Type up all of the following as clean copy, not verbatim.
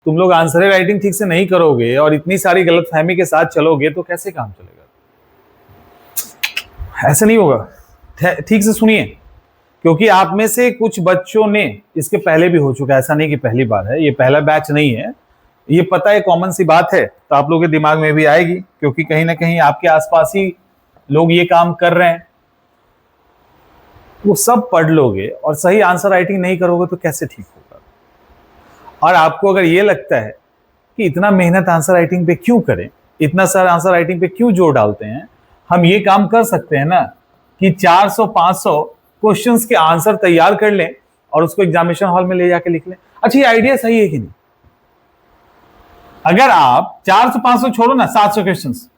तुम लोग answer writing ठीक से नहीं करोगे और इतनी सारी गलतफहमी के साथ चलोगे तो कैसे काम चलेगा? ऐसा नहीं होगा। ठीक से सुनिए, क्योंकि आप में से कुछ बच्चों ने, इसके पहले भी हो चुका है, ऐसा नहीं कि पहली बार है, ये पहला बैच नहीं है, ये पता है, कॉमन सी बात है, तो आप लोगों के दिमाग में भी आएगी, क्योंकि कहीं ना कहीं आपके आसपास ही लोग ये काम कर रहे हैं। वो सब पढ़ लोगे और सही आंसर राइटिंग नहीं करोगे तो कैसे ठीक होगा? और आपको अगर ये लगता है कि इतना मेहनत आंसर राइटिंग पे क्यों करें, इतना सारा आंसर राइटिंग पे क्यों जोर डालते हैं, हम ये काम कर सकते हैं ना कि 400-500 क्वेश्चंस के आंसर तैयार कर लें और उसको एग्जामिनेशन हॉल में ले जाके लिख लें। अच्छा, ये आइडिया सही है कि नहीं? अगर आप 400-500 छोड़ो ना, 700 क्वेश्चंस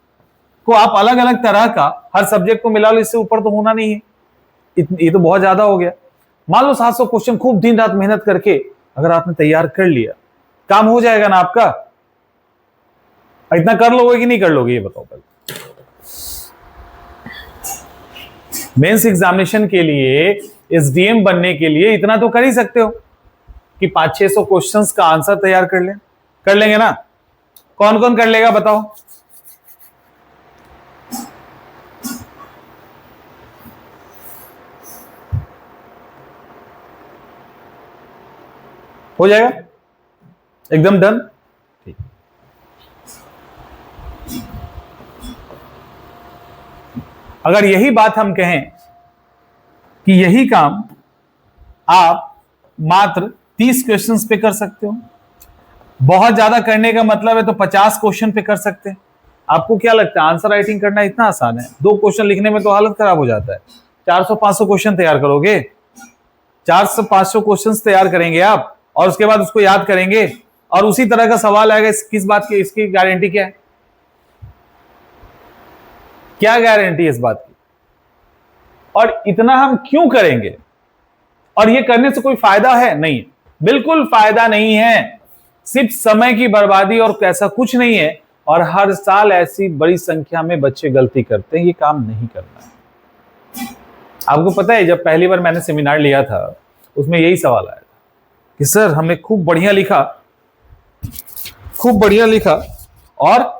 को आप अलग अलग तरह का हर सब्जेक्ट को मिला लो, इससे ऊपर तो होना नहीं है, ये तो बहुत ज्यादा हो गया। मान लो 700 क्वेश्चन खूब दिन रात मेहनत करके अगर आपने तैयार कर लिया, काम हो जाएगा ना आपका? इतना कर लोगे कि नहीं कर लोगे, ये बताओ पहले। मेंस एग्जामिनेशन के लिए, एसडीएम बनने के लिए इतना तो कर ही सकते हो कि 500-600 क्वेश्चंस का आंसर तैयार कर लें। कर लेंगे ना? कौन कौन कर लेगा बताओ? हो जाएगा एकदम डन? ठीक। अगर यही बात हम कहें कि यही काम आप मात्र 30 क्वेश्चंस पे कर सकते हो, बहुत ज्यादा करने का मतलब है तो 50 क्वेश्चन पे कर सकते हैं। आपको क्या लगता है आंसर राइटिंग करना इतना आसान है? 2 क्वेश्चन लिखने में तो हालत खराब हो जाता है। 400-500 क्वेश्चन तैयार करोगे, 400-500 क्वेश्चन तैयार करेंगे आप और उसके बाद उसको याद करेंगे और उसी तरह का सवाल आएगा, किस बात की इसकी गारंटी क्या है? क्या गारंटी है इस बात की? और इतना हम क्यों करेंगे? और ये करने से कोई फायदा है? नहीं, बिल्कुल फायदा नहीं है, सिर्फ समय की बर्बादी और ऐसा कुछ नहीं है। और हर साल ऐसी बड़ी संख्या में बच्चे गलती करते हैं, ये काम नहीं करना है। आपको पता है, जब पहली बार मैंने सेमिनार लिया था उसमें यही सवाल आया था कि सर हमने खूब बढ़िया लिखा और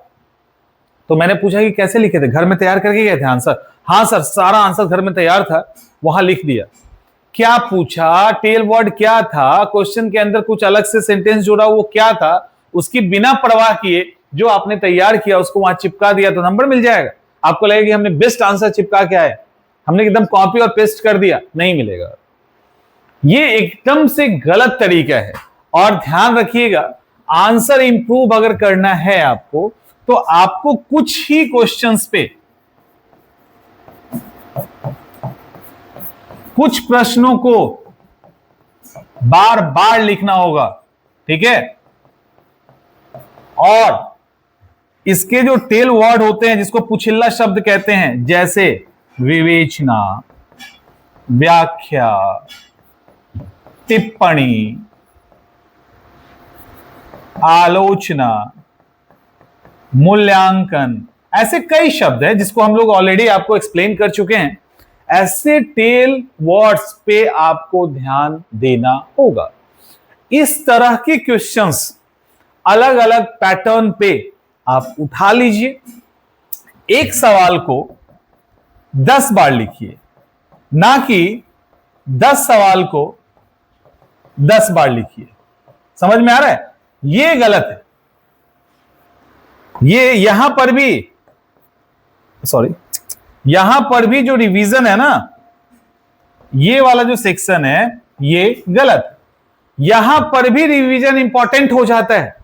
तो मैंने पूछा कि कैसे लिखे थे, घर में तैयार करके गए थे आंसर? हाँ सर, सारा आंसर घर में तैयार था, वहां लिख दिया। क्या पूछा, टेल वर्ड क्या था, क्वेश्चन के अंदर कुछ अलग से सेंटेंस जोड़ा, वो क्या था, उसकी बिना परवाह किए जो आपने तैयार किया उसको वहां चिपका दिया तो नंबर मिल जाएगा? आपको लगेगा कि हमने बेस्ट आंसर चिपका के आए, हमने एकदम कॉपी और पेस्ट कर दिया, नहीं मिलेगा। ये एकदम से गलत तरीका है। और ध्यान रखिएगा, आंसर इंप्रूव अगर करना है आपको तो आपको कुछ ही क्वेश्चंस पे, कुछ प्रश्नों को बार बार लिखना होगा, ठीक है? और इसके जो टेल वर्ड होते हैं, जिसको पुछिल्ला शब्द कहते हैं, जैसे विवेचना, व्याख्या, टिप्पणी, आलोचना, मूल्यांकन, ऐसे कई शब्द हैं जिसको हम लोग ऑलरेडी आपको एक्सप्लेन कर चुके हैं। ऐसे टेल वर्ड्स पे आपको ध्यान देना होगा। इस तरह के क्वेश्चंस अलग अलग पैटर्न पे आप उठा लीजिए, एक सवाल को 10 बार लिखिए, ना कि 10 सवाल को 10 बार लिखिए। समझ में आ रहा है? ये गलत है। ये यहां पर भी जो रिवीजन है ना, ये वाला जो सेक्शन है ये गलत है। यहां पर भी रिवीजन इंपॉर्टेंट हो जाता है।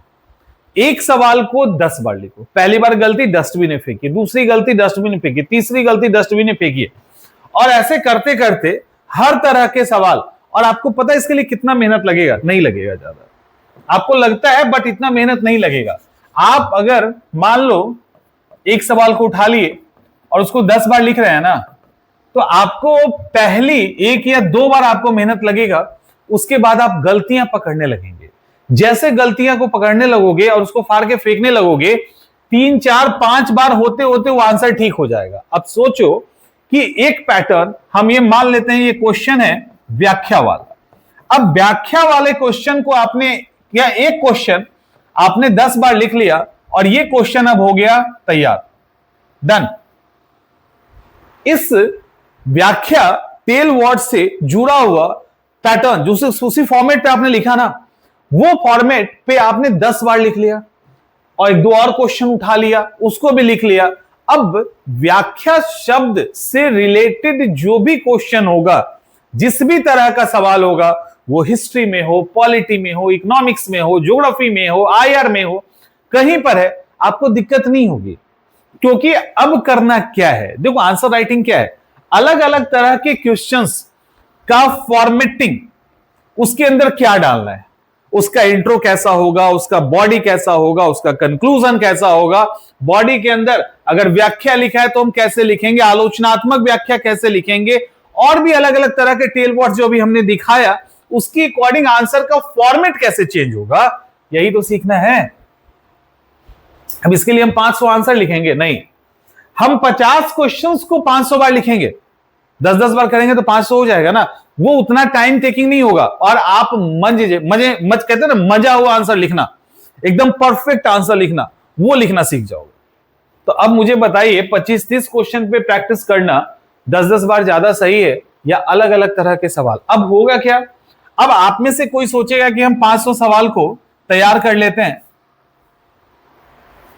एक सवाल को 10 बार लिखो, पहली बार गलती डस्टबिन में फेंकी, दूसरी गलती डस्टबिन में फेंकी, तीसरी गलती डस्टबिन में फेंकी, और ऐसे करते करते हर तरह के सवाल। और आपको पता है इसके लिए कितना मेहनत लगेगा? नहीं लगेगा ज्यादा, आपको लगता है बट इतना मेहनत नहीं लगेगा। आप अगर मान लो एक सवाल को उठा लिए और उसको 10 बार लिख रहे हैं ना, तो आपको पहली 1 या 2 बार आपको मेहनत लगेगा, उसके बाद आप गलतियां पकड़ने लगेंगे। जैसे गलतियां को पकड़ने लगोगे और उसको फाड़ के फेंकने लगोगे, 3, 4, 5 बार होते होते वो आंसर ठीक हो जाएगा। अब सोचो कि एक पैटर्न, हम ये मान लेते हैं ये क्वेश्चन है व्याख्या वाला। अब व्याख्या वाले क्वेश्चन को आपने, या एक क्वेश्चन आपने 10 बार लिख लिया और ये क्वेश्चन अब हो गया तैयार, डन। इस व्याख्या टेल वर्ड से जुड़ा हुआ पैटर्न जो उसी फॉर्मेट पे आपने लिखा ना, वो फॉर्मेट पे आपने 10 बार लिख लिया और एक दो और क्वेश्चन उठा लिया, उसको भी लिख लिया। अब व्याख्या शब्द से रिलेटेड जो भी क्वेश्चन होगा, जिस भी तरह का सवाल होगा, वो हिस्ट्री में हो, पॉलिटी में हो, इकोनॉमिक्स में हो, ज्योग्राफी में हो, आईआर में हो, कहीं पर है, आपको दिक्कत नहीं होगी। क्योंकि अब करना क्या है, देखो आंसर राइटिंग क्या है, अलग अलग तरह के क्वेश्चंस का फॉर्मेटिंग, उसके अंदर क्या डालना है, उसका इंट्रो कैसा होगा, उसका बॉडी कैसा होगा, उसका कंक्लूजन कैसा होगा, बॉडी के अंदर अगर व्याख्या लिखा है तो हम कैसे लिखेंगे, आलोचनात्मक व्याख्या कैसे लिखेंगे, और भी अलग अलग तरह के टेल वर्ड्स जो भी हमने दिखाया, उसकी अकॉर्डिंग आंसर का फॉर्मेट कैसे चेंज होगा, यही तो सीखना है। अब इसके लिए हम 500 आंसर लिखेंगे नहीं, हम 50 क्वेश्चंस को 500 बार लिखेंगे, 10-10 बार करेंगे तो 500 हो जाएगा ना। वो उतना टाइम टेकिंग नहीं होगा और आप मज कहते हैं ना, मजा हुआ आंसर लिखना, एकदम परफेक्ट आंसर लिखना, वो लिखना सीख जाओगे। तो अब मुझे बताइए 25-30 क्वेश्चन पे प्रैक्टिस करना 10-10 बार ज्यादा सही है या अलग अलग तरह के सवाल? अब होगा क्या, अब आप में से कोई सोचेगा कि हम 500 सवाल को तैयार कर लेते हैं।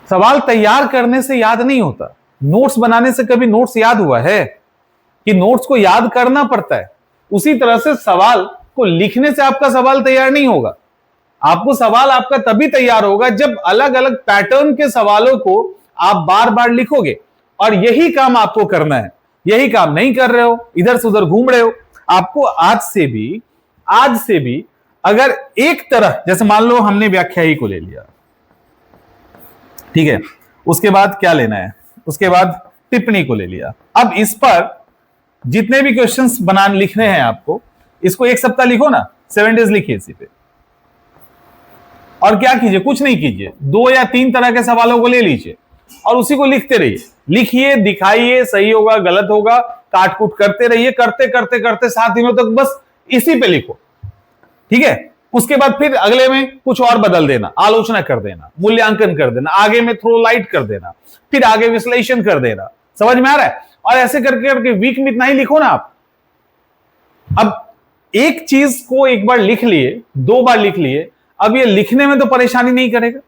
सवाल तैयार करने से याद नहीं होता, नोट्स बनाने से कभी नोट्स याद हुआ है कि नोट्स को याद करना पड़ता है? उसी तरह से सवाल को लिखने से आपका सवाल तैयार नहीं होगा। आपको सवाल आपका तभी तैयार होगा जब अलग अलग पैटर्न के सवालों को आप बार बार लिखोगे, और यही काम आपको करना है। यही काम नहीं कर रहे हो, इधर से उधर घूम रहे हो। आपको आज से भी अगर एक तरह, जैसे मान लो हमने व्याख्या ही को ले लिया, ठीक है, उसके बाद क्या लेना है, उसके बाद टिप्पणी को ले लिया। अब इस पर जितने भी क्वेश्चंस लिखने हैं आपको, इसको एक सप्ताह लिखो ना, 7 डेज लिखिए इसी पे, और क्या कीजिए, कुछ नहीं कीजिए, 2 या 3 तरह के सवालों को ले लीजिए और उसी को लिखते रहिए, लिखिए, दिखाइए, सही होगा गलत होगा, काट कूट करते रहिए, करते करते करते 7 दिनों तक बस इसी पे लिखो, ठीक है। उसके बाद फिर अगले में कुछ और बदल देना, आलोचना कर देना, मूल्यांकन कर देना, आगे में थ्रो लाइट कर देना, फिर आगे विश्लेषण कर देना। समझ में आ रहा है? और ऐसे करके करके वीक में इतना ही लिखो ना आप। अब एक चीज को एक बार लिख लिए, 2 बार लिख लिए, अब ये लिखने में तो परेशानी नहीं करेगा।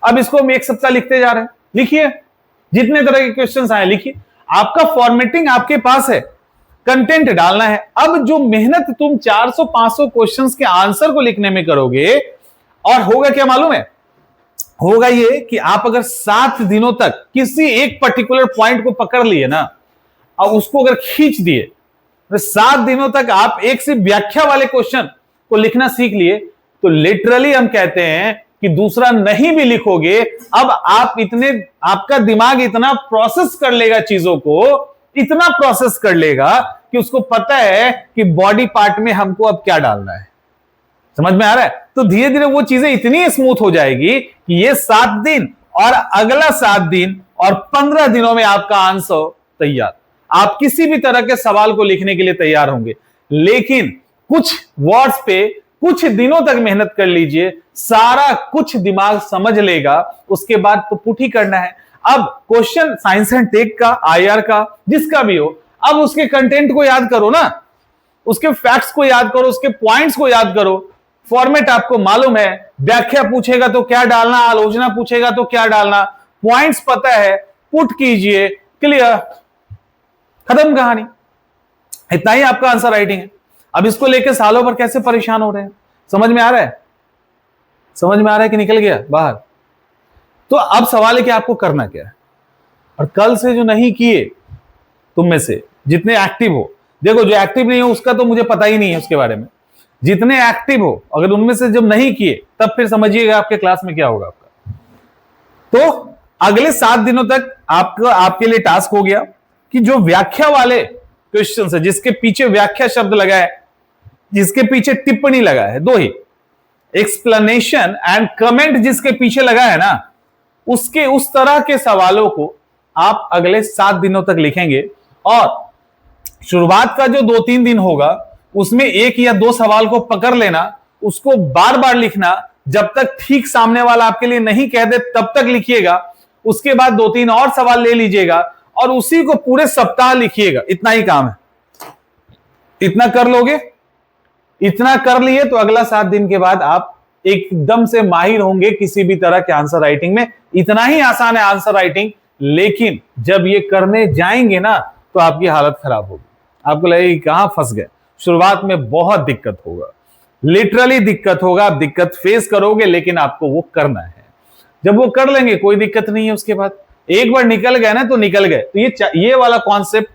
अब इसको हम एक सप्ताह लिखते जा रहे हैं, लिखिए, जितने तरह के क्वेश्चंस आए लिखिए, आपका फॉर्मेटिंग आपके पास है, कंटेंट डालना है। अब जो मेहनत तुम 400-500 क्वेश्चंस के आंसर को लिखने में करोगे, और होगा क्या मालूम है, होगा ये कि आप अगर 7 दिनों तक किसी एक पर्टिकुलर पॉइंट को पकड़ लिए ना और उसको अगर खींच दिए, तो 7 दिनों तक आप एक से व्याख्या वाले क्वेश्चन को लिखना सीख लिए, तो लिटरली हम कहते हैं कि दूसरा नहीं भी लिखोगे। अब आपका दिमाग इतना प्रोसेस कर लेगा चीजों को, इतना प्रोसेस कर लेगा कि उसको पता है कि बॉडी पार्ट में हमको अब क्या डालना है। समझ में आ रहा है? तो धीरे धीरे वो चीजें इतनी स्मूथ हो जाएगी कि ये 7 दिन और अगला 7 दिन और 15 दिनों में आपका आंसर तैयार। आप किसी भी तरह के सवाल को लिखने के लिए तैयार होंगे, लेकिन कुछ वर्ड्स पे कुछ दिनों तक मेहनत कर लीजिए, सारा कुछ दिमाग समझ लेगा, उसके बाद तो पुट ही करना है। अब क्वेश्चन साइंस एंड टेक का, आईआर का, जिसका भी हो, अब उसके कंटेंट को याद करो ना, उसके फैक्ट्स को याद करो, उसके पॉइंट्स को याद करो। फॉर्मेट आपको मालूम है, व्याख्या पूछेगा तो क्या डालना, आलोचना पूछेगा तो क्या डालना, पॉइंट्स पता है, पुट कीजिए, क्लियर, खत्म कहानी। इतना ही आपका आंसर राइटिंग है। अब इसको लेकर सालों भर कैसे परेशान हो रहे हैं? समझ में आ रहा है? समझ में आ रहा है कि निकल गया बाहर? तो अब सवाल है कि आपको करना क्या है। और कल से जो नहीं किए, तुम में से जितने एक्टिव हो, देखो जो एक्टिव नहीं हो उसका तो मुझे पता ही नहीं है उसके बारे में, जितने एक्टिव हो अगर उनमें से जब नहीं किए, तब फिर समझिएगा आपके क्लास में क्या होगा आपका। तो अगले 7 दिनों तक आपके लिए टास्क हो गया कि जो व्याख्या वाले क्वेश्चन है, जिसके पीछे व्याख्या शब्द लगा है, जिसके पीछे टिप्पणी लगा है, 2 ही, एक्सप्लेनेशन एंड कमेंट जिसके पीछे लगा है ना, उसके उस तरह के सवालों को आप अगले 7 दिनों तक लिखेंगे। और शुरुआत का जो 2-3 दिन होगा, उसमें 1 या 2 सवाल को पकड़ लेना, उसको बार बार लिखना, जब तक ठीक सामने वाला आपके लिए नहीं कह दे तब तक लिखिएगा, उसके बाद 2-3 और सवाल ले लीजिएगा और उसी को पूरे सप्ताह लिखिएगा। इतना ही काम है। इतना कर लोगे, इतना कर लिए तो अगला 7 दिन के बाद आप एकदम से माहिर होंगे किसी भी तरह के आंसर राइटिंग में। इतना ही आसान है आंसर राइटिंग, लेकिन जब ये करने जाएंगे ना तो आपकी हालत खराब होगी। आपको लगेगा कहां फंस गए। शुरुआत में बहुत दिक्कत होगा, लिटरली दिक्कत होगा, आप दिक्कत फेस करोगे, लेकिन आपको वो करना है। जब वो कर लेंगे कोई दिक्कत नहीं है। उसके बाद एक बार निकल गए ना तो निकल गए। तो ये वाला कॉन्सेप्ट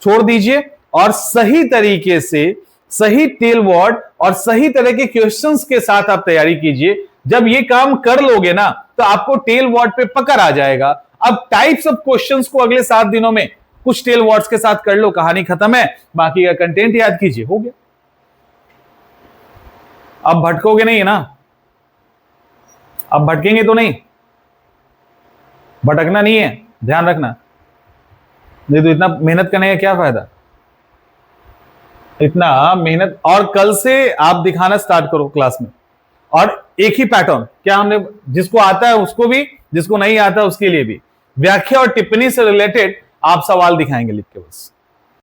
छोड़ दीजिए और सही तरीके से सही टेल वर्ड और सही तरह के क्वेश्चंस के साथ आप तैयारी कीजिए। जब ये काम कर लोगे ना तो आपको टेल वर्ड पे पकड़ आ जाएगा। अब टाइप्स ऑफ क्वेश्चंस को अगले 7 दिनों में कुछ टेल वर्ड्स के साथ कर लो, कहानी खत्म है। बाकी का कंटेंट याद कीजिए, हो गया। अब भटकोगे नहीं है ना, अब भटकेंगे तो नहीं, भटकना नहीं है, ध्यान रखना। नहीं तो इतना मेहनत करने का क्या फायदा, इतना मेहनत। और कल से आप दिखाना स्टार्ट करो क्लास में, और एक ही पैटर्न। क्या हमने, जिसको आता है उसको भी, जिसको नहीं आता उसके लिए भी, व्याख्या और टिप्पणी से रिलेटेड आप सवाल दिखाएंगे लिख के बस।